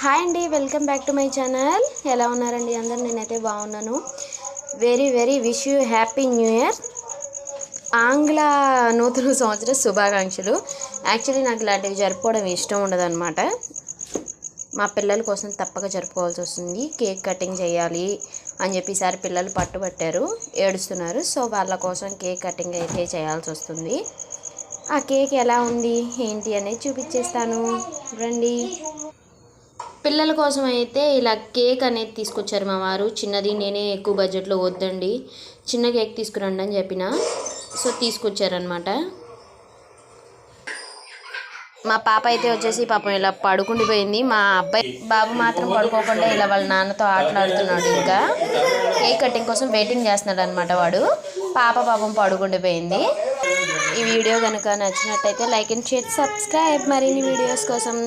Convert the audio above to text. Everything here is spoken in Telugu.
హాయ్ అండి, welcome back to my channel. ఎలా ఉన్నారండి అందరు? నేనైతే బాగున్నాను. Very very wish you happy new year. ఆంగ్ల నూతన సంవత్సర శుభాకాంక్షలు. యాక్చువల్లీ నాకు ఇలాంటివి జరుపుకోవడం ఇష్టం ఉండదన్నమాట. మా పిల్లల కోసం తప్పక జరుపుకోవాల్సి వస్తుంది. కేక్ కటింగ్ చేయాలి అని చెప్పి ఈసారి పిల్లలు పట్టుబట్టారు, ఏడుస్తున్నారు. సో వాళ్ళ కోసం కేక్ కటింగ్ అయితే చేయాల్సి వస్తుంది. ఆ కేక్ ఎలా ఉంది ఏంటి అనేది చూపించేస్తాను రండి. పిల్లల కోసం అయితే ఇలా కేక్ అనేది తీసుకొచ్చారు మా వారు. చిన్నది, నేనే ఎక్కువ బడ్జెట్లో వద్దండి చిన్న కేక్ తీసుకురండి అని చెప్పిన. సో తీసుకొచ్చారనమాట. మా పాప అయితే వచ్చేసి పాపం ఇలా పడుకుండిపోయింది. మా బాబు మాత్రం పడుకోకుండా ఇలా వాళ్ళ నాన్నతో ఆటలాడుతున్నాడు. ఇంకా కేక్ కటింగ్ కోసం వెయిటింగ్ చేస్తున్నాడు అనమాట వాడు. పాప పాపం పడుకుండిపోయింది. ఈ వీడియో కనుక నచ్చినట్టయితే లైక్ అండ్ షేర్, సబ్స్క్రైబ్ మరిన్ని వీడియోస్ కోసం.